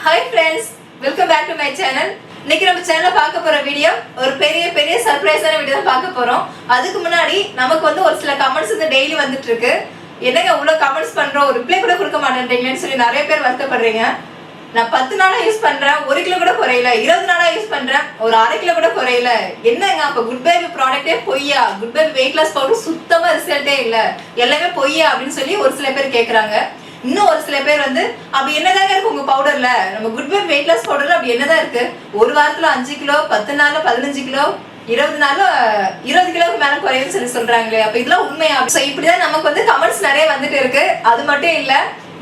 Hi friends, welcome back to my channel. இன்னைக்கு நம்ம சேனல்ல பார்க்க போற வீடியோ ஒரு பெரிய சர்ப்ரைஸான வீடியோ தான் பார்க்க போறோம். அதுக்கு முன்னாடி நமக்கு வந்து ஒரு சில கமெண்ட்ஸ் வந்து டெய்லி வந்துட்டு இருக்கு. என்னங்க இவ்வளவு கமெண்ட்ஸ் பண்றோம், ரிப்ளை கூட கொடுக்க மாட்டேன்றீங்கன்னு சொல்லி நிறைய பேர் வருத்தப்படுறீங்க. நான் 10 நாளா யூஸ் பண்றேன், 1 கிலோ கூட குறையல. 20 நாளா யூஸ் பண்றேன், ஒரு 1/2 கிலோ கூட குறையல. என்னங்க அப்ப குட் பேபி ப்ராடக்ட்டே பொய்யா? Good baby weight loss powder சுத்தமா ரிசல்ட்டே இல்ல, எல்லாமே பொய்யா அப்படின்னு சொல்லி ஒரு சில பேர் கேக்குறாங்க. இன்னும் ஒரு சில பேர் வந்து அப்படி என்னதாங்க இருக்கு உங்க பவுடர்ல, நம்ம குட் பேபி வெயிட் லாஸ் பவுடர்ல அப்படி என்னதான் இருக்கு? ஒரு வாரத்துல 5 கிலோ, 10 நாள்ல 15 கிலோ, 20 நாள்ல 20 கிலோக்கு மேல குறையும்னு சொல்லி சொல்றாங்களே, அப்ப இதெல்லாம் உண்மையா? சோ இப்படிதான் நமக்கு வந்து கமெண்ட்ஸ் நிறைய வந்துட்டு இருக்கு. அது மட்டும் இல்ல,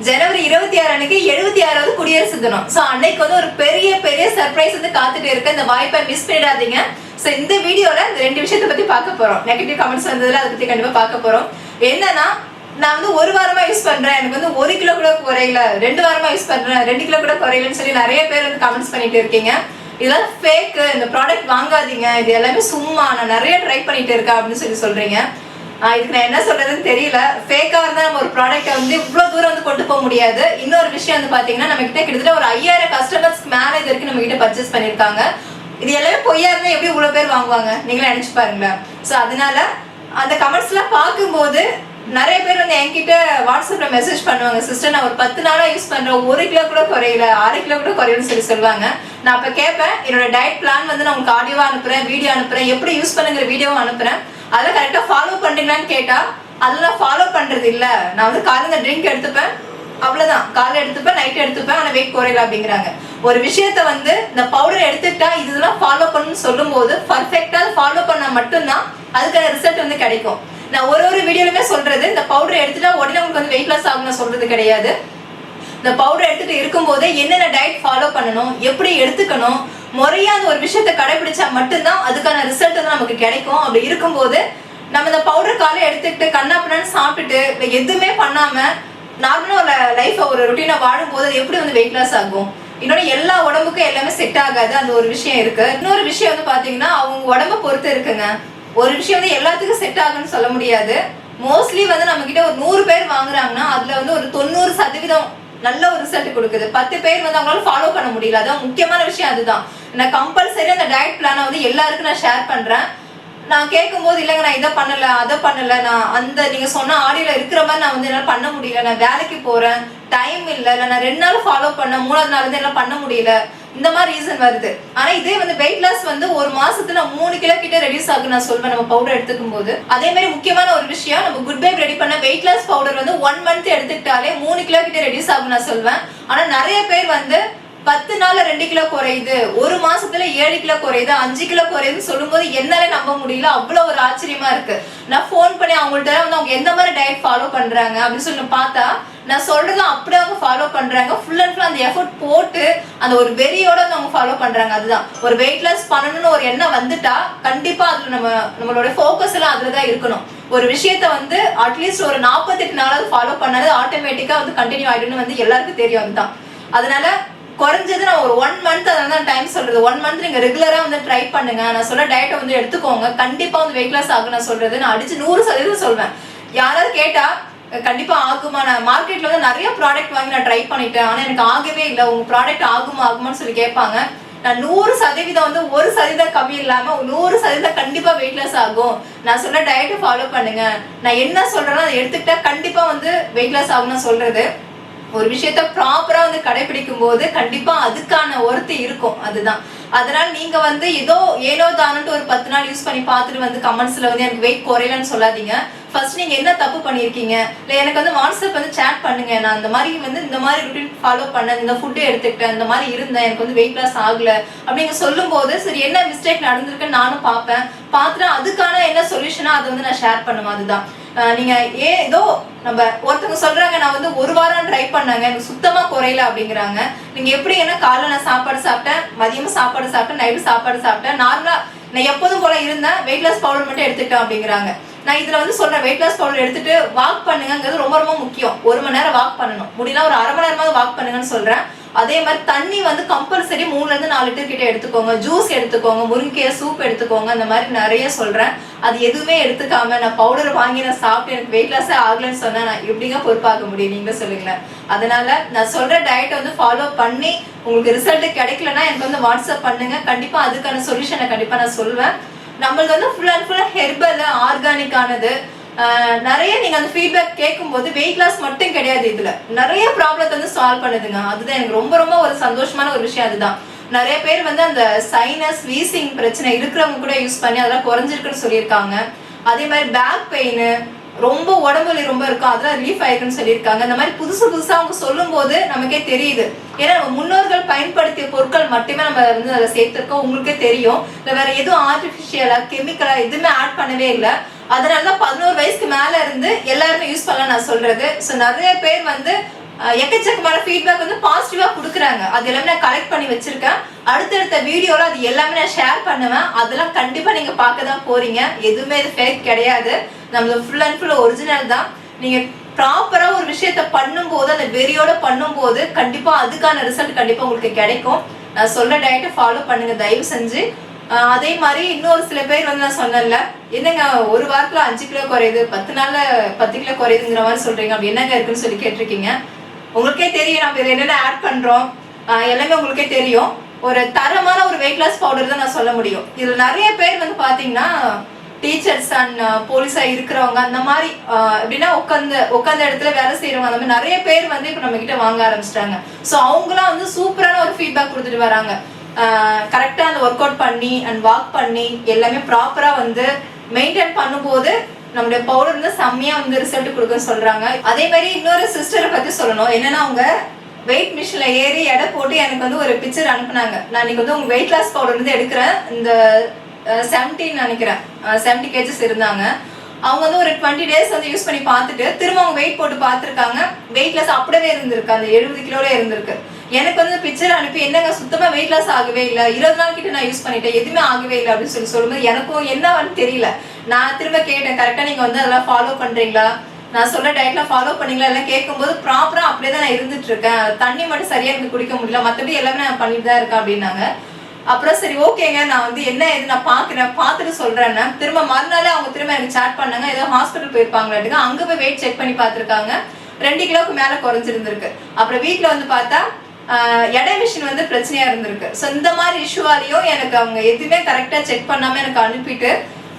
ஜனவரி 26 அன்னைக்கு 76வது குடியரசு தினம். சோ அன்னைக்கு வந்து ஒரு பெரிய சர்ப்ரைஸ் வந்து காத்துட்டு இருக்கு. இந்த வாய்ப்பை மிஸ் பண்ணிடாதீங்க. சோ இந்த வீடியோல இந்த 2 விஷயத்தை பத்தி பார்க்க போறோம். நெகட்டிவ் கமெண்ட்ஸ் வந்ததுல அதை பத்தி கண்டிப்பா பார்க்க போறோம். என்னன்னா, நான் வந்து 1 வாரமா யூஸ் பண்றேன், எனக்கு வந்து 1 கிலோ கூட குறையல, 2 வாரமா யூஸ் பண்றேன் 2 கிலோ கூட குறையலன்னு சொல்லி நிறைய பேர் வந்து கமெண்ட்ஸ் பண்ணிட்டு இருக்கீங்க. இதெல்லாம் ஃபேக், இந்த ப்ராடக்ட் வாங்காதீங்க, இது எல்லாமே சும்மா, நான் நிறைய ட்ரை பண்ணிட்டு இருக்கேன் அப்படின்னு சொல்லி சொல்றீங்க. இதுக்கு நான் என்ன சொல்றதுன்னு தெரியல. ஃபேக்கா இருந்தா நம்ம ஒரு ப்ராடக்ட்டை வந்து இவ்வளவு தூரம் வந்து கொண்டு போக முடியாது. இன்னொரு விஷயம் வந்து பாத்தீங்கன்னா, நம்ம கிட்ட கிட்டத்தட்ட ஒரு 5000 கஸ்டமர்ஸ்க்கு மேல இது வரைக்கும் நம்ம கிட்ட பர்ச்சேஸ் பண்ணிருக்காங்க. இது எல்லாமே பொய்யா இருந்தா எப்படி இவ்வளவு பேர் வாங்குவாங்க, நீங்களே நினைச்சு பாருங்களேன். சோ அதனால அந்த கமெண்ட்ஸ் எல்லாம் பார்க்கும்போது நிறைய பேர் வந்து என்கிட்ட வாட்ஸ்அப்ல மெசேஜ் பண்ணுவாங்க, சிஸ்டர் நான் ஒரு 10 நாளா யூஸ் பண்றேன், 1 கிலோ கூட குறையல, 1/2 கிலோ கூட குறையலன்னு சொல்லி சொல்லுவாங்க. நான் அப்ப கேட்பேன், என்னோட டயட் பிளான் வந்து நான் உங்களுக்கு ஆடியோவா அனுப்புறேன், வீடியோ அனுப்புறேன், எப்படி யூஸ் பண்ணுங்கிற வீடியோவும் அனுப்புறேன், அதெல்லாம் கரெக்டா ஃபாலோ பண்றீங்களான்னு கேட்டா அதெல்லாம் ஃபாலோ பண்றது இல்ல, நான் வந்து காலையில ட்ரிங்க் எடுத்துப்பேன், அவ்வளவுதான், காலையில எடுத்துப்பேன், நைட் எடுத்துப்பேன், ஆனா வெயிட் குறையல அப்படிங்கிறாங்க. ஒரு விஷயத்த வந்து இந்த பவுடர் எடுத்துக்கிட்டா இதெல்லாம் ஃபாலோ பண்ணணும்னு சொல்லும் போது பர்ஃபெக்டா ஃபாலோ பண்ணா மட்டும்தான் அதுக்கான ரிசல்ட் வந்து கிடைக்கும். நான் ஒரு வீடியோலுமே சொல்றது, இந்த பவுடர் எடுத்துட்டா உடனே உங்களுக்கு வந்து வெயிட் லாஸ் ஆகும்னு சொல்றது கிடையாது. இந்த பவுடர் எடுத்துட்டு இருக்கும்போது என்னென்ன டயட் ஃபாலோ பண்ணணும், எப்படி எடுத்துக்கணும், முறையா அந்த ஒரு விஷயத்த கடைபிடிச்சா மட்டும்தான் அதுக்கான ரிசல்ட் வந்து நமக்கு கிடைக்கும். அப்படி இருக்கும்போது நம்ம இந்த பவுடர் காலையில எடுத்துக்கிட்டு கண்ணாப்பின்னு சாப்பிட்டுட்டு எதுவுமே பண்ணாம நார்மலா ஒரு லைஃப் ஒரு ரொட்டீனா வாழும் போது எப்படி வந்து வெயிட் லாஸ் ஆகும்? இன்னொரு எல்லா உடம்புக்கும் எல்லாமே செட் ஆகாது, அந்த ஒரு விஷயம் இருக்கு. இன்னொரு விஷயம் வந்து பாத்தீங்கன்னா, அவங்க உடம்ப பொறுத்து இருக்குங்க. ஒரு விஷயம் வந்து எல்லாத்துக்கும் செட் ஆகும்னு சொல்ல முடியாது. மோஸ்ட்லி வந்து நம்ம கிட்ட ஒரு 100 பேர் வாங்குறாங்கன்னா அதுல வந்து ஒரு 90% நல்ல ஒரு ரிசல்ட் கொடுக்குது. 10 பேர் வந்து அவங்களால ஃபாலோ பண்ண முடியல. அதான் முக்கியமான விஷயம். அதுதான் நான் கம்பல்சரி அந்த டயட் பிளானை வந்து எல்லாருக்கும் நான் ஷேர் பண்றேன். நான் கேட்கும்போது இல்லைங்க நான் இதை பண்ணல அதை பண்ணல, நான் அந்த நீங்க சொன்ன ஆடியோல இருக்கிற மாதிரி நான் வந்து என்னால பண்ண முடியல, நான் வேலைக்கு போறேன், டைம் இல்லை, நான் 2 நாள் ஃபாலோ பண்ண 3வது நாள் வந்து என்னால பண்ண முடியல, இந்த மாதிரி ரீசன் வருது. ஆனா இதே வந்து வெயிட் லாஸ் வந்து ஒரு மாசத்துல 3 கிலோ கிட்ட ரெடியூஸ் ஆகும் நான் சொல்வேன், நம்ம பவுடர் எடுத்துக்கும் போது. அதே மாதிரி முக்கியமான ஒரு விஷயம், நம்ம குட் பேபி ரெடி பண்ண வெயிட் லாஸ் பவுடர் வந்து 1 மந்த் எடுத்துக்கிட்டாலே 3 கிலோ கிட்ட ரெடியூஸ் ஆகும் நான் சொல்வேன். ஆனா நிறைய பேர் வந்து 10 நாள்ல 2 கிலோ குறையுது, ஒரு மாசத்துல 7 கிலோ குறையுது, 5 கிலோ குறையுதுன்னு சொல்லும் போது என்னால நம்ப முடியல. அவ்வளவு ஒரு ஆச்சரியமா இருக்கு. நான் போன் பண்ணி அவங்கள்ட்ட வந்து அவங்க எந்த மாதிரி டயட் ஃபாலோ பண்றாங்க அப்படின்னு சொல்லி பார்த்தா, நான் சொல்றது அப்படியே அவங்க ஃபாலோ பண்றாங்க. ஃபுல் அண்ட் ஃபுல் அந்த எஃபர்ட் போட்டு அந்த ஒரு வெறியோட அவங்க ஃபாலோ பண்றாங்க. அதுதான் ஒரு வெயிட் லாஸ் பண்ணணும்னு ஒரு எண்ணம் வந்துட்டா கண்டிப்பா அதுல நம்மளோட ஃபோக்கஸ் எல்லாம் அதுலதான் இருக்கணும். ஒரு விஷயத்த வந்து அட்லீஸ்ட் ஒரு 48 நாளாவது ஃபாலோ பண்ணாது ஆட்டோமேட்டிக்கா வந்து கண்டினியூ ஆயிடும்னு வந்து எல்லாருக்கும் தெரியும். அதுதான் அதனால குறைஞ்சது நான் ஒரு 1 மந்த், அதான் டைம் சொல்றது, 1 மந்த் நீங்க ரெகுலரா வந்து ட்ரை பண்ணுங்க. நான் சொல்ல டயட்டை வந்து எடுத்துக்கோங்க, கண்டிப்பா வந்து வெயிட் லாஸ் ஆகும் நான் சொல்றது. நான் அடிச்சு 100% சொல்வேன். யாராவது கேட்டா கண்டிப்பா ஆகுமா, நான் மார்க்கெட்ல வந்து நிறைய ப்ராடக்ட் வாங்கி நான் ட்ரை பண்ணிட்டேன், ஆனா எனக்கு ஆகவே இல்லை, உங்க ப்ராடக்ட் ஆகுமான்னு சொல்லி கேட்பாங்க. நான் 100% வந்து 1% கம்மி இல்லாம 100% கண்டிப்பா வெயிட் லாஸ் ஆகும். நான் சொல்ல டயட்டை ஃபாலோ பண்ணுங்க, நான் என்ன சொல்றேன்னா அதை எடுத்துக்கிட்டா கண்டிப்பா வந்து வெயிட் லாஸ் ஆகும்னு சொல்றது. ஒரு விஷயத்த ப்ராப்பரா வந்து கடைபிடிக்கும் போது கண்டிப்பா அதுக்கான ஒர்த்து இருக்கும். அதுதான். அதனால நீங்க வந்து ஏனோ தானட்டு ஒரு 10 நாள் யூஸ் பண்ணி பார்த்துட்டு வந்து கமெண்ட்ஸ்ல வந்து எனக்கு வெயிட் குறையலன்னு சொல்லாதீங்க. ஃபர்ஸ்ட் நீங்க என்ன தப்பு பண்ணிருக்கீங்க, இல்ல எனக்கு வந்து வாட்ஸ்அப் வந்து சேட் பண்ணுங்க, நான் இந்த மாதிரி ருட்டீன் ஃபாலோ பண்ணேன், இந்த ஃபுட்டு எடுத்துக்கிட்டேன், இந்த மாதிரி இருந்தேன், எனக்கு வந்து வெயிட் லாஸ் ஆகல அப்படிங்க சொல்லும் போது சரி என்ன மிஸ்டேக் நடந்திருக்குன்னு நானும் பார்ப்பேன். பார்த்துட்டு அதுக்கான என்ன சொல்யூஷனா அதை வந்து நான் ஷேர் பண்ணுவேன். அதுதான். நீங்க ஏதோ நம்ம ஒருத்தவங்க சொல்றாங்க நான் வந்து 1 வாரம் ட்ரை பண்ணாங்க எனக்கு சுத்தமா குறையல அப்படிங்கிறாங்க. நீங்க எப்படி என்ன காலைல நான் சாப்பாடு சாப்பிட்டேன், மதியமும் சாப்பாடு சாப்பிட்டேன், நைட்டு சாப்பாடு சாப்பிட்டேன், நார்மலா நான் எப்போதும் போல இருந்தேன், வெயிட் லாஸ் பவுடர் மட்டும் எடுத்துக்கிட்டேன் அப்படிங்கிறாங்க. நான் இதுல வந்து சொல்றேன், வெயிட் லாஸ் பவுடர் எடுத்துட்டு வாக் பண்ணுங்கிறது ரொம்ப முக்கியம். 1 மணி நேரம் வாக் பண்ணணும், முடியல ஒரு 1/2 மணி நேரமாவது வாக் பண்ணுங்கன்னு சொல்றேன். அதே மாதிரி தண்ணி வந்து கம்பல்சரி 3ல இருந்து 4 லிட்டர் கிட்ட எடுத்துக்கோங்க. ஜூஸ் எடுத்துக்கோங்க, முருங்கைக்கீரை சூப் எடுத்துக்கோங்க. அந்த மாதிரி நிறைய சொல்றேன். அது எதுவுமே எடுத்துக்காம நான் பவுடர் வாங்கி நான் சாப்பிட்டு எனக்கு வெயிட் லாஸே ஆகலன்னு சொன்னா நான் எப்படிங்க பொறுப்பாக்க முடியும், நீங்களே சொல்லுங்களேன். அதனால நான் சொல்ற டயட் வந்து ஃபாலோ பண்ணி உங்களுக்கு ரிசல்ட் கிடைக்கலன்னா எனக்கு வந்து வாட்ஸ்அப் பண்ணுங்க. கண்டிப்பா அதுக்கான சொல்யூஷனை கண்டிப்பா நான் சொல்வேன். நம்மளுக்கு வந்து ஃபுல் அண்ட் ஃபுல்லா ஹெர்பல் ஆர்கானிக் ஆனது. நிறைய நீங்க அந்த ஃபீட்பேக் கேட்கும்போது வெயிட் லாஸ் மட்டும் கிடையாது, இதுல நிறைய ப்ராப்ளத்தை வந்து சால்வ் பண்ணுதுங்க. அதுதான் எனக்கு ரொம்ப ரொம்ப ஒரு சந்தோஷமான ஒரு விஷயம். அதுதான் நிறைய பேர் வந்து அந்த சைனஸ் வீசிங் பிரச்சனை இருக்கிறவங்க கூட யூஸ் பண்ணி அதெல்லாம் குறைஞ்சிருக்குன்னு சொல்லியிருக்காங்க. அதே மாதிரி பேக் பெயின், ரொம்ப உடம்புல ரொம்ப இருக்கும், அதெல்லாம் ரிலீஃப் ஆயிருக்குன்னு சொல்லியிருக்காங்க. இந்த மாதிரி புதுசா அவங்க சொல்லும் போது நமக்கே தெரியுது. ஏன்னா நம்ம முன்னோர்கள் பயன்படுத்திய பொருட்கள் மட்டுமே நம்ம வந்து அதை சேர்த்திருக்கோம். உங்களுக்கே தெரியும், இல்லை வேற எதுவும் ஆர்டிபிஷியலா கெமிக்கலா எதுவுமே ஆட் பண்ணவே இல்லை. அதனாலதான் 11 வயசுக்கு மேல இருந்து எல்லாருமே யூஸ் பண்ணலாம் நான் சொல்றது. ஸோ நிறைய பேர் வந்து எக்கச்சக்கமான ஃபீட்பேக் வந்து பாசிட்டிவா கொடுக்குறாங்க. அது எல்லாமே நான் கலெக்ட் பண்ணி வச்சிருக்கேன். அடுத்தடுத்த வீடியோல அது எல்லாமே நான் ஷேர் பண்ணுவேன். அதெல்லாம் கண்டிப்பா நீங்க பார்க்க தான் போறீங்க. எதுவுமே இது ஃபேக் கிடையாது, நம்மள ஃபுல் அண்ட் ஃபுல் ஒரிஜினல் தான். நீங்க ப்ராப்பரா ஒரு விஷயத்த பண்ணும்போது, அந்த வெறியோட பண்ணும்போது கண்டிப்பா அதுக்கான ரிசல்ட் கண்டிப்பா உங்களுக்கு கிடைக்கும். நான் சொல்ற டயட்டை ஃபாலோ பண்ணுங்க தயவு செஞ்சு. அதே மாதிரி இன்னொரு சில பேர் வந்து நான் சொன்னேன்ல, என்னங்க ஒரு வாரத்துல 5 கிலோ குறையுது, 10 நாள்ல 10 கிலோ குறையுதுங்கிற மாதிரி சொல்றீங்க, அப்படி என்னங்க இருக்குன்னு சொல்லி கேட்டிருக்கீங்க. உங்களுக்கே தெரியும் நம்ம இதில் என்னென்ன ஆட் பண்றோம், எல்லாமே உங்களுக்கே தெரியும். ஒரு தரமான ஒரு வெயிட் லாஸ் பவுடர் தான் நான் சொல்ல முடியும். இதுல நிறைய பேர் வந்து பாத்தீங்கன்னா டீச்சர்ஸ் அண்ட் போலீஸா இருக்கிறவங்க, அந்த மாதிரி எப்படின்னா உட்காந்த இடத்துல வேலை செய்யறவங்க, அந்த மாதிரி நிறைய பேர் வந்து இப்ப நம்ம கிட்ட வாங்க ஆரம்பிச்சிட்டாங்க. ஸோ அவங்களாம் வந்து சூப்பரான ஒரு ஃபீட்பேக் கொடுத்துட்டு வராங்க. கரெக்டா அந்த ஒர்க் அவுட் பண்ணி அண்ட் வாக் பண்ணி எல்லாமே ப்ராப்பரா வந்து மெயின்டைன் பண்ணும்போது நம்மளுடைய பவுடர் வந்து செம்மையா வந்து ரிசல்ட் கொடுக்குன்னு சொல்றாங்க. அதே மாதிரி இன்னொரு சிஸ்டரை பத்தி சொல்லணும். என்னன்னா அவங்க வெயிட் மிஷின்ல ஏறி எடை போட்டு எனக்கு வந்து ஒரு பிக்சர் அனுப்புனாங்க. நான் இன்னைக்கு வந்து உங்க வெயிட் லாஸ் பவுடர் வந்து எடுக்கிறேன், இந்த 17 நினைக்கிறேன் 70 kgs இருந்தாங்க. அவங்க வந்து ஒரு 20 days வந்து யூஸ் பண்ணி பார்த்துட்டு திரும்ப அவங்க வெயிட் போட்டு பார்த்துருக்காங்க. வெயிட் லாஸ் அப்படியே இருந்திருக்கு, அந்த 70 கிலோல இருந்திருக்கு. எனக்கு வந்து பிக்சர் அனுப்பி என்னங்க சுத்தமா வெயிட் லாஸ் ஆகவே இல்லை, 20 நாள் கிட்ட நான் யூஸ் பண்ணிட்டேன், எதுவுமே ஆகவே இல்லை அப்படின்னு சொல்லும்போது எனக்கும் என்னன்னு தெரியல. நான் திரும்ப கேட்டேன், கரெக்டா நீங்க வந்து அதெல்லாம் ஃபாலோ பண்றீங்களா, நான் சொல்ற டயட்லாம் ஃபாலோ பண்ணீங்களா எல்லாம் கேட்கும்போது ப்ராப்பரா அப்படியே தான் நான் இருந்துட்டு இருக்கேன், தண்ணி மட்டும் சரியா எனக்கு குடிக்க முடியல, மற்றபடி எல்லாமே நான் பண்ணிட்டு தான் இருக்கேன் அப்படின்னாங்க. அப்புறம் சரி ஓகேங்க, நான் வந்து என்ன இது நான் பாக்குறேன், பார்த்துட்டு சொல்றேன்னு திரும்ப மறுநாளே அவங்க திரும்ப எனக்கு சாட் பண்ணாங்க. ஏதோ ஹாஸ்பிட்டல் போயிருப்பாங்களாட்டுங்க, அங்க போய் வெயிட் செக் பண்ணி பார்த்துருக்காங்க, 2 கிலோக்கு மேல குறைஞ்சிருந்திருக்கு. அப்புறம் வீட்டுல வந்து பார்த்தா எடை மிஷின் வந்து பிரச்சனையா இருந்திருக்கு. ஸோ இந்த மாதிரி இஷ்யூவாலையும் எனக்கு அவங்க எதுவுமே கரெக்டா செக் பண்ணாம எனக்கு அனுப்பிட்டு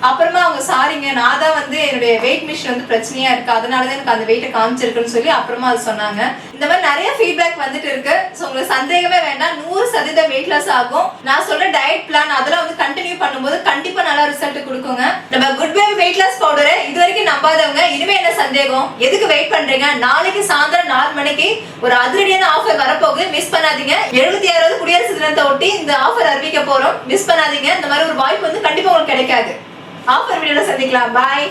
அப்புறமா அவங்க சாரிங்க நான் தான் வந்து என்னுடைய வெயிட் மிஷின் வந்து பிரச்சனையா இருக்கு, அதனாலதான் எனக்கு அந்த வெயிட்டை காமிச்சிருக்குன்னு சொல்லி அப்புறமா அது சொன்னாங்க. இந்த மாதிரி நிறைய ஃபீட்பேக் வந்துட்டு இருக்கு. ஸோ உங்களுக்கு சந்தேகமே வேண்டாம், 100% வெயிட் லாஸ் ஆகும். நான் சொல்ற டயட் பிளான் அதெல்லாம் வந்து கண்டினியூ பண்ணும்போது கண்டிப்பா நல்லா ரிசல்ட் கொடுக்குங்க. நம்ம குட் பேபி வெயிட் லாஸ் பவுடரை இது வரைக்கும் நம்பாதவங்க இனிமே என்ன சந்தேகம், எதுக்கு வெயிட் பண்றீங்க? நாளைக்கு சாயந்தரம் 4 மணிக்கு ஒரு அதிரடியான ஆஃபர் வரப்போகுது, மிஸ் பண்ணாதீங்க. 76வது குடியரசு தினத்தை ஒட்டி இந்த ஆஃபர் அறிவிக்க போறோம், மிஸ் பண்ணாதீங்க. இந்த மாதிரி ஒரு வாய்ப்பு வந்து கண்டிப்பா உங்களுக்கு கிடைக்காது. ஆஃபர் வீடியோல சந்திக்கலாம். பாய்.